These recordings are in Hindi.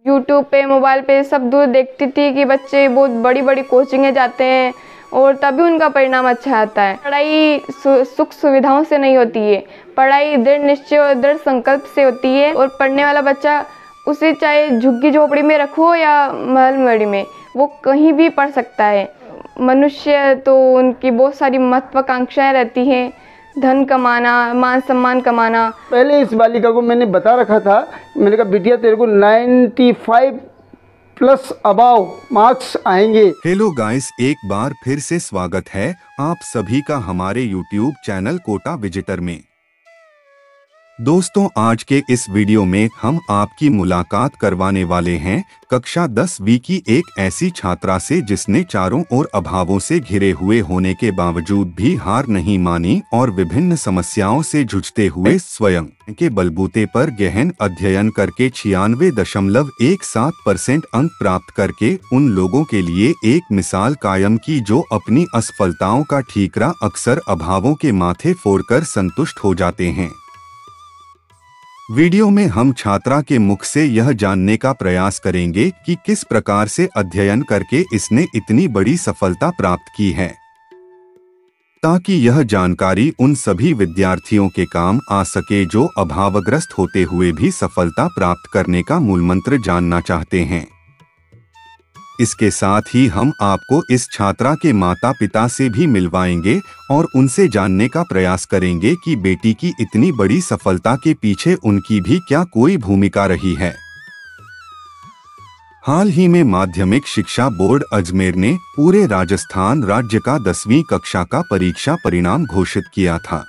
यूट्यूब पे, मोबाइल पे सब दूर देखती थी कि बच्चे बहुत बड़ी बड़ी कोचिंगें जाते हैं और तभी उनका परिणाम अच्छा आता है। पढ़ाई सुख सुविधाओं से नहीं होती है, पढ़ाई दृढ़ निश्चय और दृढ़ संकल्प से होती है। और पढ़ने वाला बच्चा उसे चाहे झुग्गी झोपड़ी में रखो या महल मड़ी में, वो कहीं भी पढ़ सकता है। मनुष्य तो उनकी बहुत सारी महत्वाकांक्षाएं रहती हैं, धन कमाना, मान सम्मान कमाना। पहले इस बालिका को मैंने बता रखा था, मैंने कहा बिटिया तेरे को 95 प्लस अबाव मार्क्स आएंगे। हेलो गाइस, एक बार फिर से स्वागत है आप सभी का हमारे यूट्यूब चैनल कोटा विजिटर में। दोस्तों, आज के इस वीडियो में हम आपकी मुलाकात करवाने वाले हैं कक्षा 10वीं की एक ऐसी छात्रा से जिसने चारों ओर अभावों से घिरे हुए होने के बावजूद भी हार नहीं मानी और विभिन्न समस्याओं से जूझते हुए स्वयं के बलबूते पर गहन अध्ययन करके 96.17% अंक प्राप्त करके उन लोगों के लिए एक मिसाल कायम की जो अपनी असफलताओं का ठीकरा अक्सर अभावों के माथे फोड़कर संतुष्ट हो जाते हैं। वीडियो में हम छात्रा के मुख से यह जानने का प्रयास करेंगे कि किस प्रकार से अध्ययन करके इसने इतनी बड़ी सफलता प्राप्त की है, ताकि यह जानकारी उन सभी विद्यार्थियों के काम आ सके जो अभावग्रस्त होते हुए भी सफलता प्राप्त करने का मूलमंत्र जानना चाहते हैं। इसके साथ ही हम आपको इस छात्रा के माता पिता से भी मिलवाएंगे और उनसे जानने का प्रयास करेंगे कि बेटी की इतनी बड़ी सफलता के पीछे उनकी भी क्या कोई भूमिका रही है। हाल ही में माध्यमिक शिक्षा बोर्ड अजमेर ने पूरे राजस्थान राज्य का 10वीं कक्षा का परीक्षा परिणाम घोषित किया था।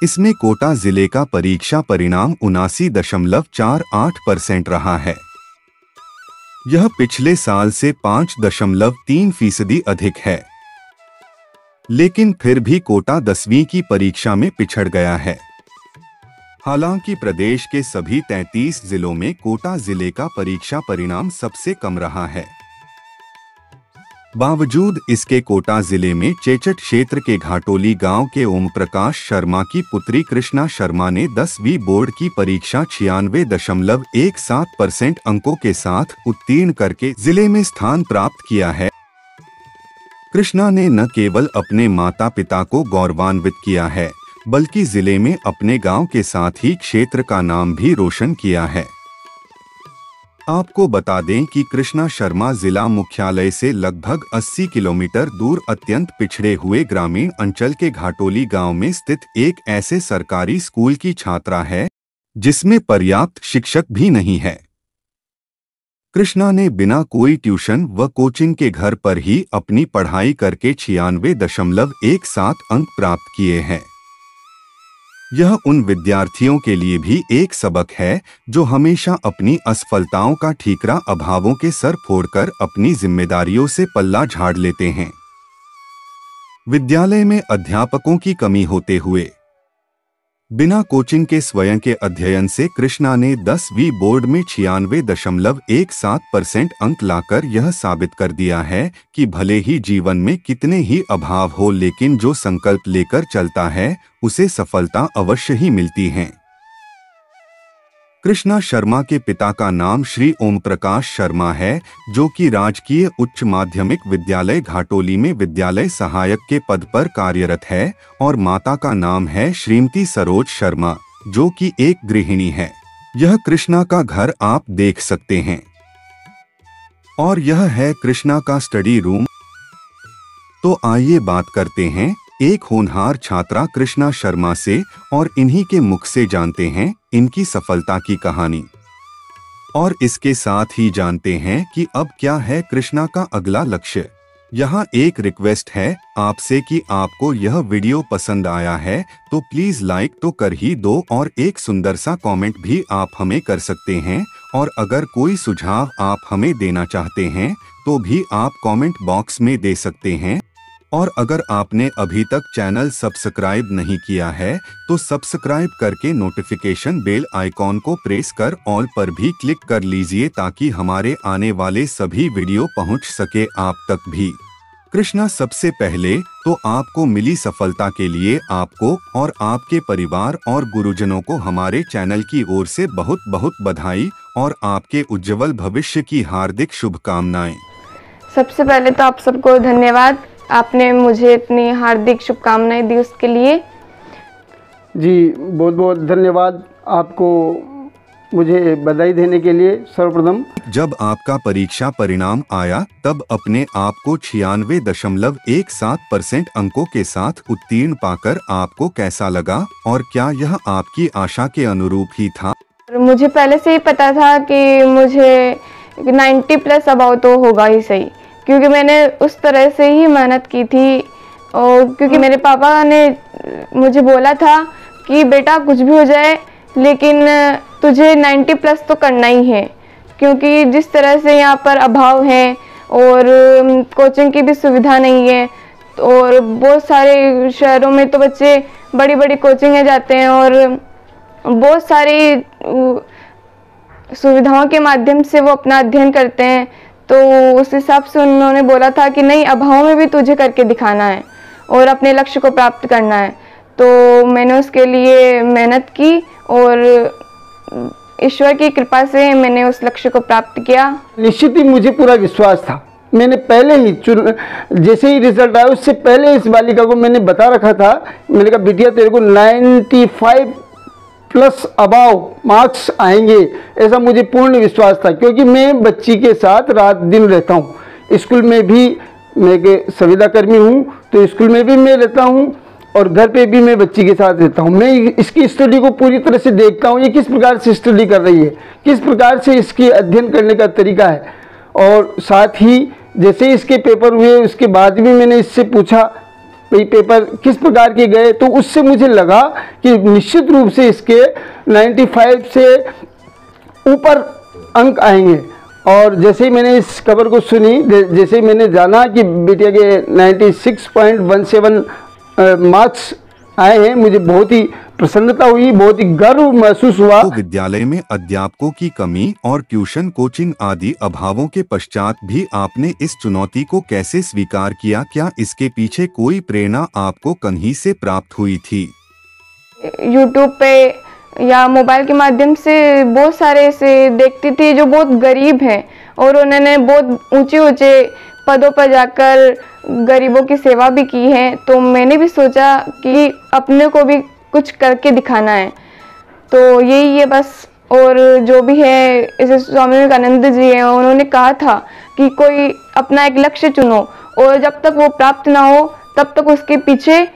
इसमें कोटा जिले का परीक्षा परिणाम 79.48% रहा है। यह पिछले साल से 5.3% अधिक है, लेकिन फिर भी कोटा 10वीं की परीक्षा में पिछड़ गया है। हालांकि प्रदेश के सभी 33 जिलों में कोटा जिले का परीक्षा परिणाम सबसे कम रहा है। बावजूद इसके कोटा जिले में चेचट क्षेत्र के घाटोली गांव के ओम प्रकाश शर्मा की पुत्री कृष्णा शर्मा ने 10वीं बोर्ड की परीक्षा 96.17% अंकों के साथ उत्तीर्ण करके जिले में स्थान प्राप्त किया है। कृष्णा ने न केवल अपने माता पिता को गौरवान्वित किया है, बल्कि जिले में अपने गांव के साथ ही क्षेत्र का नाम भी रोशन किया है। आपको बता दें कि कृष्णा शर्मा जिला मुख्यालय से लगभग 80 किलोमीटर दूर अत्यंत पिछड़े हुए ग्रामीण अंचल के घाटोली गांव में स्थित एक ऐसे सरकारी स्कूल की छात्रा है जिसमें पर्याप्त शिक्षक भी नहीं है। कृष्णा ने बिना कोई ट्यूशन व कोचिंग के घर पर ही अपनी पढ़ाई करके 96.17 अंक प्राप्त किए हैं। यह उन विद्यार्थियों के लिए भी एक सबक है जो हमेशा अपनी असफलताओं का ठीकरा अभावों के सर फोड़कर अपनी जिम्मेदारियों से पल्ला झाड़ लेते हैं। विद्यालय में अध्यापकों की कमी होते हुए बिना कोचिंग के स्वयं के अध्ययन से कृष्णा ने 10वीं बोर्ड में 96.17% अंक लाकर यह साबित कर दिया है कि भले ही जीवन में कितने ही अभाव हो, लेकिन जो संकल्प लेकर चलता है उसे सफलता अवश्य ही मिलती है। कृष्णा शर्मा के पिता का नाम श्री ओम प्रकाश शर्मा है, जो कि राजकीय उच्च माध्यमिक विद्यालय घाटोली में विद्यालय सहायक के पद पर कार्यरत है, और माता का नाम है श्रीमती सरोज शर्मा, जो कि एक गृहिणी है। यह कृष्णा का घर आप देख सकते हैं और यह है कृष्णा का स्टडी रूम। तो आइए बात करते हैं एक होनहार छात्रा कृष्णा शर्मा से और इन्हीं के मुख से जानते हैं इनकी सफलता की कहानी, और इसके साथ ही जानते हैं कि अब क्या है कृष्णा का अगला लक्ष्य। यहाँ एक रिक्वेस्ट है आपसे कि आपको यह वीडियो पसंद आया है तो प्लीज लाइक तो कर ही दो और एक सुंदर सा कमेंट भी आप हमें कर सकते हैं, और अगर कोई सुझाव आप हमें देना चाहते हैं तो भी आप कमेंट बॉक्स में दे सकते हैं। और अगर आपने अभी तक चैनल सब्सक्राइब नहीं किया है तो सब्सक्राइब करके नोटिफिकेशन बेल आइकॉन को प्रेस कर ऑल पर भी क्लिक कर लीजिए, ताकि हमारे आने वाले सभी वीडियो पहुंच सके आप तक भी। कृष्णा, सबसे पहले तो आपको मिली सफलता के लिए आपको और आपके परिवार और गुरुजनों को हमारे चैनल की ओर से बहुत बहुत बधाई और आपके उज्जवल भविष्य की हार्दिक शुभकामनाएं। सबसे पहले तो आप सबको धन्यवाद, आपने मुझे इतनी हार्दिक शुभकामनाएं दी उसके लिए। जी, बहुत बहुत धन्यवाद आपको मुझे बधाई देने के लिए। सर्वप्रथम जब आपका परीक्षा परिणाम आया तब अपने आप को 96.17% अंकों के साथ उत्तीर्ण पाकर आपको कैसा लगा और क्या यह आपकी आशा के अनुरूप ही था? मुझे पहले से ही पता था कि मुझे 90+ अबाव तो होगा ही सही, क्योंकि मैंने उस तरह से ही मेहनत की थी। और क्योंकि मेरे पापा ने मुझे बोला था कि बेटा कुछ भी हो जाए लेकिन तुझे 90+ तो करना ही है, क्योंकि जिस तरह से यहाँ पर अभाव है और कोचिंग की भी सुविधा नहीं है, और बहुत सारे शहरों में तो बच्चे बड़ी बड़ी कोचिंगें जाते हैं और बहुत सारी सुविधाओं के माध्यम से वो अपना अध्ययन करते हैं। तो उस हिसाब से उन्होंने बोला था कि नहीं, अभाव में भी तुझे करके दिखाना है और अपने लक्ष्य को प्राप्त करना है। तो मैंने उसके लिए मेहनत की और ईश्वर की कृपा से मैंने उस लक्ष्य को प्राप्त किया। निश्चित ही मुझे पूरा विश्वास था। मैंने पहले ही जैसे ही रिजल्ट आया उससे पहले इस बालिका को मैंने बता रखा था, मैंने कहा बिटिया तेरे को 95+ अबाव मार्क्स आएंगे, ऐसा मुझे पूर्ण विश्वास था। क्योंकि मैं बच्ची के साथ रात दिन रहता हूँ, स्कूल में भी मैं संविदा कर्मी हूँ तो स्कूल में भी मैं रहता हूँ और घर पे भी मैं बच्ची के साथ रहता हूँ। मैं इसकी स्टडी को पूरी तरह से देखता हूँ, ये किस प्रकार से स्टडी कर रही है, किस प्रकार से इसकी अध्ययन करने का तरीका है। और साथ ही जैसे इसके पेपर हुए उसके बाद भी मैंने इससे पूछा भाई पेपर किस प्रकार के गए, तो उससे मुझे लगा कि निश्चित रूप से इसके 95 से ऊपर अंक आएंगे। और जैसे ही मैंने इस खबर को सुनी, जैसे ही मैंने जाना कि बेटिया के 96.17 मार्क्स आए हैं, मुझे बहुत ही प्रसन्नता हुई, बहुत ही गर्व महसूस हुआ। तो विद्यालय में अध्यापकों की कमी और ट्यूशन कोचिंग आदि अभावों के पश्चात भी आपने इस चुनौती को कैसे स्वीकार किया? क्या इसके पीछे कोई प्रेरणा आपको कहीं से प्राप्त हुई थी? यूट्यूब पे या मोबाइल के माध्यम से बहुत सारे ऐसे देखती थी जो बहुत गरीब हैं और उन्होंने बहुत ऊंचे ऊंचे पदों पर जाकर गरीबों की सेवा भी की है। तो मैंने भी सोचा कि अपने को भी कुछ करके दिखाना है, तो यही है बस। और जो भी है, जैसे स्वामी विवेकानंद जी हैं, उन्होंने कहा था कि कोई अपना एक लक्ष्य चुनो और जब तक वो प्राप्त ना हो तब तक उसके पीछे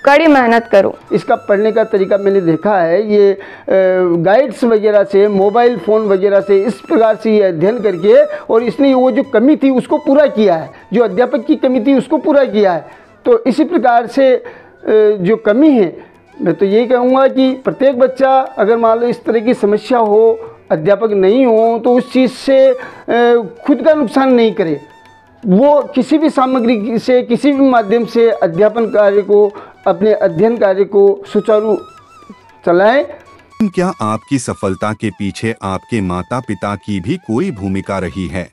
कड़ी मेहनत करो। इसका पढ़ने का तरीका मैंने देखा है, ये गाइड्स वगैरह से, मोबाइल फ़ोन वगैरह से, इस प्रकार से ये अध्ययन करके और इसने वो जो कमी थी उसको पूरा किया है, जो अध्यापक की कमी थी उसको पूरा किया है। तो इसी प्रकार से जो कमी है, मैं तो यही कहूँगा कि प्रत्येक बच्चा अगर मान लो इस तरह की समस्या हो, अध्यापक नहीं हो, तो उस चीज़ से खुद का नुकसान नहीं करे। वो किसी भी सामग्री से, किसी भी माध्यम से अध्यापन कार्य को, अपने अध्ययन कार्य को सुचारू चलाएं। क्या आपकी सफलता के पीछे आपके माता पिता की भी कोई भूमिका रही है?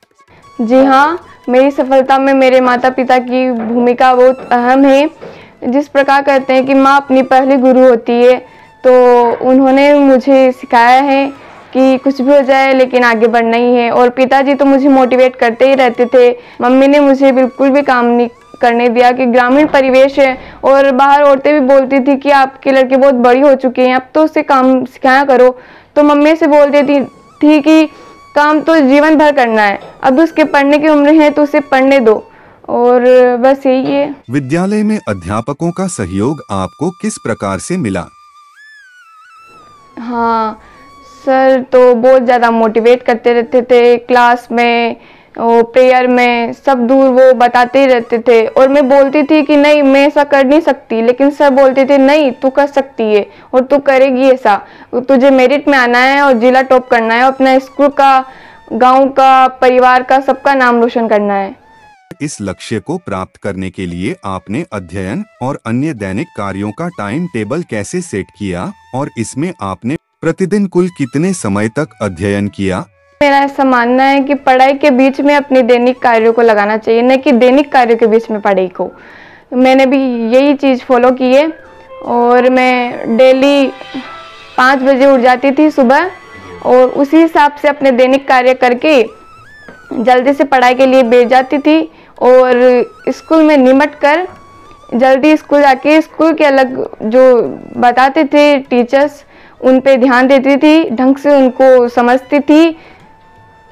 जी हाँ, मेरी सफलता में मेरे माता पिता की भूमिका बहुत अहम है। जिस प्रकार कहते हैं कि माँ अपनी पहली गुरु होती है, तो उन्होंने मुझे सिखाया है कि कुछ भी हो जाए लेकिन आगे बढ़ना ही है। और पिताजी तो मुझे मोटिवेट करते ही रहते थे। मम्मी ने मुझे बिल्कुल भी काम नहीं करने दिया कि ग्रामीण परिवेश है और बाहर औरतें भी बोलती थी कि आपकी लड़की बहुत बड़ी हो चुकी है, अब तो उसे काम सिखाया करो। तो मम्मी से बोल देती थी कि काम तो जीवन भर करना है, अब उसके पढ़ने की उम्र है तो उसे पढ़ने दो। और बस यही है। विद्यालय में अध्यापकों का सहयोग आपको किस प्रकार से मिला? हाँ सर, तो बहुत ज़्यादा मोटिवेट करते रहते थे क्लास में और प्रेयर में, सब दूर वो बताते ही रहते थे। और मैं बोलती थी कि नहीं, मैं ऐसा कर नहीं सकती, लेकिन सर बोलते थे नहीं, तू कर सकती है और तू करेगी ऐसा, तुझे मेरिट में आना है और जिला टॉप करना है, अपना स्कूल का, गांव का, परिवार का, सबका नाम रोशन करना है। इस लक्ष्य को प्राप्त करने के लिए आपने अध्ययन और अन्य दैनिक कार्यों का टाइम टेबल कैसे सेट किया और इसमें आपने प्रतिदिन कुल कितने समय तक अध्ययन किया? मेरा ऐसा मानना है कि पढ़ाई के बीच में अपने दैनिक कार्यों को लगाना चाहिए, न कि दैनिक कार्यों के बीच में पढ़ाई को। मैंने भी यही चीज़ फॉलो की है और मैं डेली 5 बजे उठ जाती थी सुबह और उसी हिसाब से अपने दैनिक कार्य करके जल्दी से पढ़ाई के लिए बैठ जाती थी और स्कूल में निमट कर जल्दी स्कूल जाके स्कूल के अलग जो बताते थे टीचर्स उन पे ध्यान देती थी, ढंग से उनको समझती थी।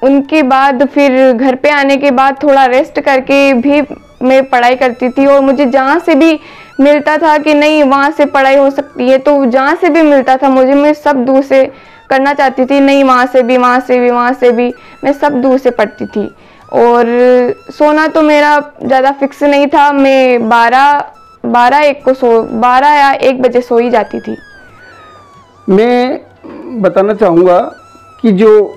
उनके बाद फिर घर पे आने के बाद थोड़ा रेस्ट करके भी मैं पढ़ाई करती थी और मुझे जहाँ से भी मिलता था कि नहीं वहाँ से पढ़ाई हो सकती है तो जहाँ से भी मिलता था मुझे, मैं सब दूर से करना चाहती थी। नहीं वहाँ से भी, वहाँ से भी, वहाँ से भी, मैं सब दूर से पढ़ती थी। और सोना तो मेरा ज़्यादा फिक्स नहीं था, मैं 12 या 1 बजे सो ही जाती थी। मैं बताना चाहूँगा कि जो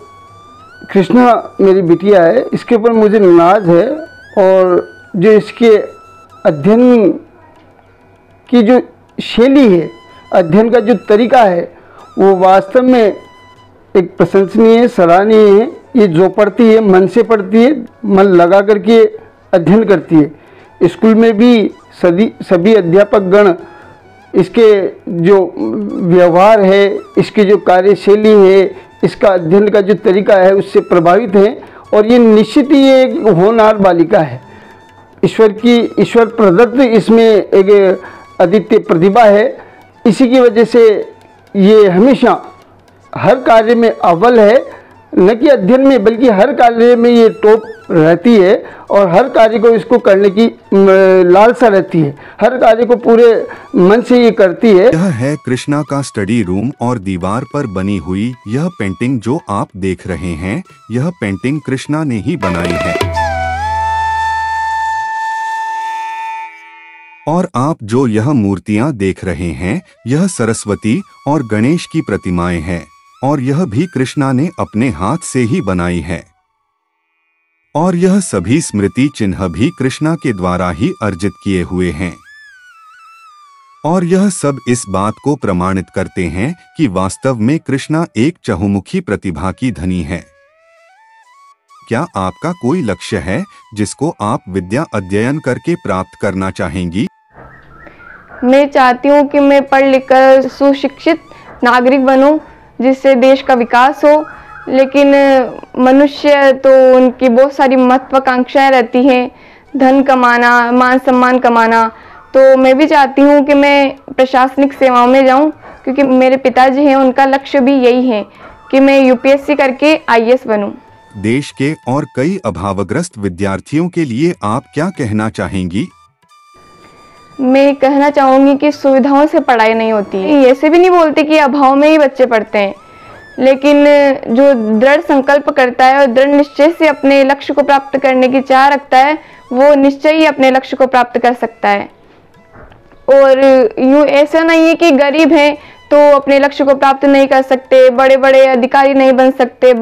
कृष्णा मेरी बिटिया है इसके ऊपर मुझे नाज है और जो इसके अध्ययन की जो शैली है, अध्ययन का जो तरीका है वो वास्तव में एक प्रशंसनीय है, सराहनीय है। ये जो पढ़ती है मन से पढ़ती है, मन लगा करके अध्ययन करती है। स्कूल में भी सभी अध्यापक गण इसके जो व्यवहार है, इसकी जो कार्यशैली है, इसका अध्ययन का जो तरीका है उससे प्रभावित है और ये निश्चित ही एक होनहार बालिका है। ईश्वर प्रदत्त इसमें एक अद्वितीय प्रतिभा है। इसी की वजह से ये हमेशा हर कार्य में अव्वल है, न कि अध्ययन में बल्कि हर कार्य में ये टॉप रहती है और हर कार्य को इसको करने की लालसा रहती है। हर कार्य को पूरे मन से ये करती है। यह है कृष्णा का स्टडी रूम और दीवार पर बनी हुई यह पेंटिंग जो आप देख रहे हैं, यह पेंटिंग कृष्णा ने ही बनाई है। और आप जो यह मूर्तियां देख रहे हैं, यह सरस्वती और गणेश की प्रतिमाएं हैं और यह भी कृष्णा ने अपने हाथ से ही बनाई है। और यह सभी स्मृति चिन्ह भी कृष्णा के द्वारा ही अर्जित किए हुए हैं। और यह सब इस बात को प्रमाणित करते हैं कि वास्तव में कृष्णा एक चहुमुखी प्रतिभा की धनी है। क्या आपका कोई लक्ष्य है जिसको आप विद्या अध्ययन करके प्राप्त करना चाहेंगी? मैं चाहती हूँ कि मैं पढ़ लिख कर सुशिक्षित नागरिक बनूं जिससे देश का विकास हो। लेकिन मनुष्य तो उनकी बहुत सारी महत्वाकांक्षाएं रहती हैं, धन कमाना, मान सम्मान कमाना। तो मैं भी चाहती हूँ कि मैं प्रशासनिक सेवाओं में जाऊँ क्योंकि मेरे पिताजी हैं, उनका लक्ष्य भी यही है कि मैं यूपीएससी करके आईएएस बनूं। देश के और कई अभावग्रस्त विद्यार्थियों के लिए आप क्या कहना चाहेंगी? मैं कहना चाहूँगी कि सुविधाओं से पढ़ाई नहीं होती है। ऐसे भी नहीं बोलते कि अभाव में ही बच्चे पढ़ते हैं, लेकिन जो दृढ़ संकल्प करता है और दृढ़ निश्चय से अपने लक्ष्य को प्राप्त करने की चाह रखता है वो निश्चय ही अपने लक्ष्य को प्राप्त कर सकता है। और यूँ ऐसा नहीं है कि गरीब हैं तो अपने लक्ष्य को प्राप्त नहीं कर सकते, बड़े बड़े अधिकारी नहीं बन सकते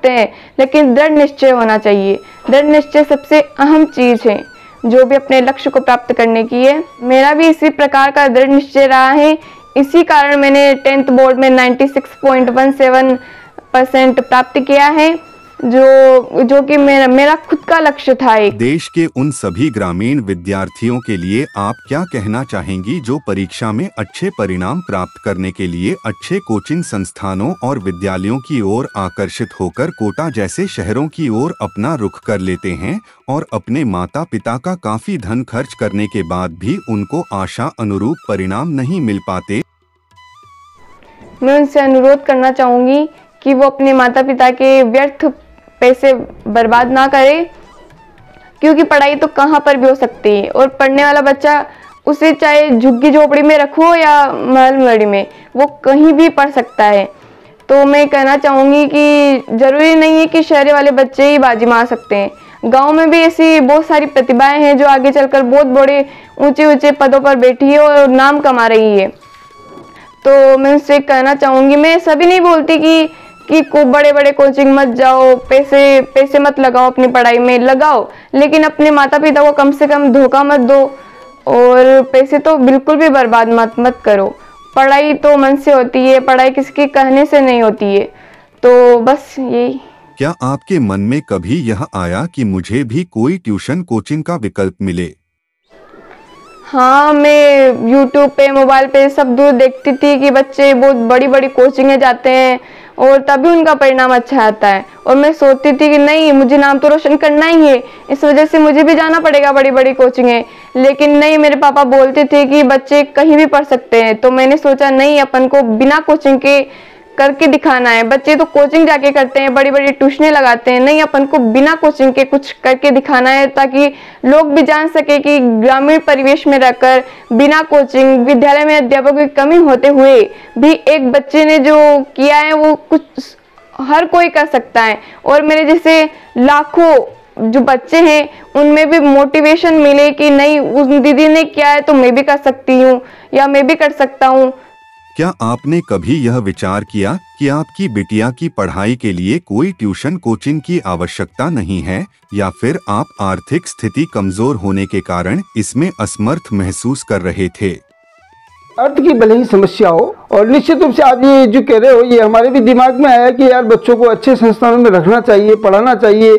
हैं, लेकिन दृढ़ निश्चय होना चाहिए। दृढ़ निश्चय सबसे अहम चीज़ है जो भी अपने लक्ष्य को प्राप्त करने की है। मेरा भी इसी प्रकार का दृढ़ निश्चय रहा है, इसी कारण मैंने 10th बोर्ड में 96.17% प्राप्त किया है, जो कि मेरा खुद का लक्ष्य था। देश के उन सभी ग्रामीण विद्यार्थियों के लिए आप क्या कहना चाहेंगी जो परीक्षा में अच्छे परिणाम प्राप्त करने के लिए अच्छे कोचिंग संस्थानों और विद्यालयों की ओर आकर्षित होकर कोटा जैसे शहरों की ओर अपना रुख कर लेते हैं और अपने माता पिता का काफी धन खर्च करने के बाद भी उनको आशा अनुरूप परिणाम नहीं मिल पाते? मैं उनसे अनुरोध करना चाहूँगी कि वो अपने माता पिता के व्यर्थ पैसे बर्बाद ना करे, क्योंकि पढ़ाई तो कहाँ पर भी हो सकती है और पढ़ने वाला बच्चा उसे चाहे झुग्गी झोपड़ी में रखो या महल में, वो कहीं भी पढ़ सकता है। तो मैं कहना चाहूँगी कि ज़रूरी नहीं है कि शहर वाले बच्चे ही बाजी मार सकते हैं, गांव में भी ऐसी बहुत सारी प्रतिभाएं हैं जो आगे चलकर बहुत बड़े ऊंचे ऊंचे पदों पर बैठी है और नाम कमा रही है। तो मैं उससे कहना चाहूँगी, मैं सभी नहीं बोलती कि बड़े बड़े कोचिंग मत जाओ, पैसे मत लगाओ, अपनी पढ़ाई में लगाओ, लेकिन अपने माता पिता को कम से कम धोखा मत दो और पैसे तो बिल्कुल भी बर्बाद मत करो। पढ़ाई तो मन से होती है, पढ़ाई किसी के कहने से नहीं होती है। तो बस यही। क्या आपके मन में कभी यह आया कि मुझे भी कोई ट्यूशन कोचिंग का विकल्प मिले? हाँ, मैं YouTube पे, मोबाइल पे सब दूर देखती थी कि बच्चे बहुत बड़ी बड़ी कोचिंगें जाते हैं और तभी उनका परिणाम अच्छा आता है। और मैं सोचती थी कि नहीं, मुझे नाम तो रोशन करना ही है, इस वजह से मुझे भी जाना पड़ेगा बड़ी बड़ी कोचिंगें। लेकिन नहीं, मेरे पापा बोलते थे कि बच्चे कहीं भी पढ़ सकते हैं। तो मैंने सोचा नहीं, अपन को बिना कोचिंग के करके दिखाना है। बच्चे तो कोचिंग जाके करते हैं, बड़ी बड़ी ट्यूशनें लगाते हैं, नहीं, अपन को बिना कोचिंग के कुछ करके दिखाना है, ताकि लोग भी जान सके कि ग्रामीण परिवेश में रहकर बिना कोचिंग, विद्यालय में अध्यापकों की कमी होते हुए भी एक बच्चे ने जो किया है वो कुछ हर कोई कर सकता है। और मेरे जैसे लाखों जो बच्चे हैं उनमें भी मोटिवेशन मिले कि नहीं, उस दीदी ने किया है तो मैं भी कर सकती हूँ या मैं भी कर सकता हूँ। क्या आपने कभी यह विचार किया कि आपकी बिटिया की पढ़ाई के लिए कोई ट्यूशन कोचिंग की आवश्यकता नहीं है, या फिर आप आर्थिक स्थिति कमजोर होने के कारण इसमें असमर्थ महसूस कर रहे थे? अर्थ की भले ही समस्या हो, और निश्चित रूप से आप ये जो कह रहे हो ये हमारे भी दिमाग में आया कि यार बच्चों को अच्छे संस्थानों में रखना चाहिए, पढ़ाना चाहिए।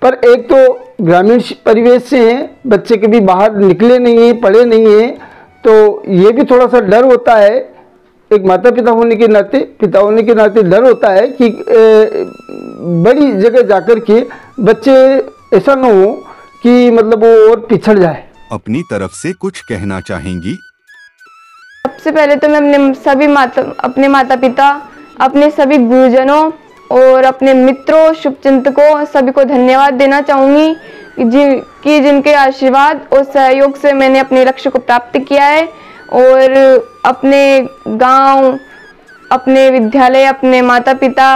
पर एक तो ग्रामीण परिवेश से हैं, बच्चे कभी बाहर निकले नहीं हैं, पढ़े नहीं हैं, तो ये भी थोड़ा सा डर होता है। एक माता पिता होने के नाते, पिता होने के नाते डर होता है कि बड़ी जगह जाकर के बच्चे ऐसा न हो कि मतलब वो और पिछड़ जाए। अपनी तरफ से कुछ कहना चाहेंगी? सबसे पहले तो मैं अपने माता पिता, अपने सभी गुरुजनों और अपने मित्रों, शुभचिंतकों सभी को धन्यवाद देना चाहूँगी कि जिनके आशीर्वाद और सहयोग से मैंने अपने लक्ष्य को प्राप्त किया है। और अपने गांव, अपने विद्यालय, अपने माता पिता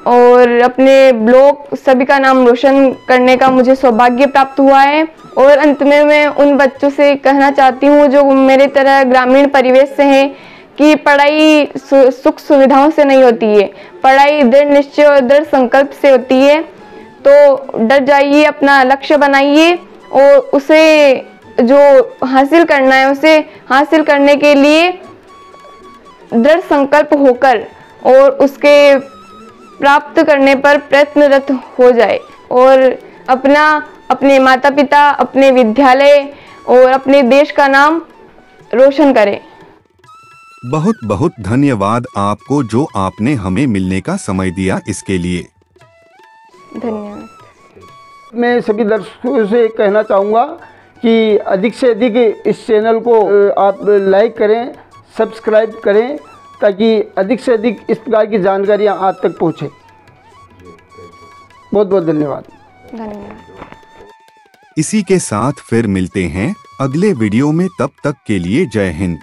और अपने ब्लॉक सभी का नाम रोशन करने का मुझे सौभाग्य प्राप्त हुआ है। और अंत में मैं उन बच्चों से कहना चाहती हूँ जो मेरे तरह ग्रामीण परिवेश से हैं कि पढ़ाई सुख सुविधाओं से नहीं होती है, पढ़ाई दृढ़ निश्चय और दृढ़ संकल्प से होती है। तो डर जाइए, अपना लक्ष्य बनाइए और उसे जो हासिल करना है उसे हासिल करने के लिए दृढ़ संकल्प होकर और उसके प्राप्त करने पर प्रयत्नरत हो जाए और अपने माता पिता, अपने विद्यालय और अपने देश का नाम रोशन करें। बहुत बहुत धन्यवाद आपको जो आपने हमें मिलने का समय दिया, इसके लिए धन्यवाद। मैं सभी दर्शकों से कहना चाहूँगा कि अधिक से अधिक इस चैनल को आप लाइक करें, सब्सक्राइब करें, ताकि अधिक से अधिक इस प्रकार की जानकारियाँ आप तक पहुँचे। बहुत बहुत धन्यवाद। इसी के साथ फिर मिलते हैं अगले वीडियो में, तब तक के लिए जय हिंद।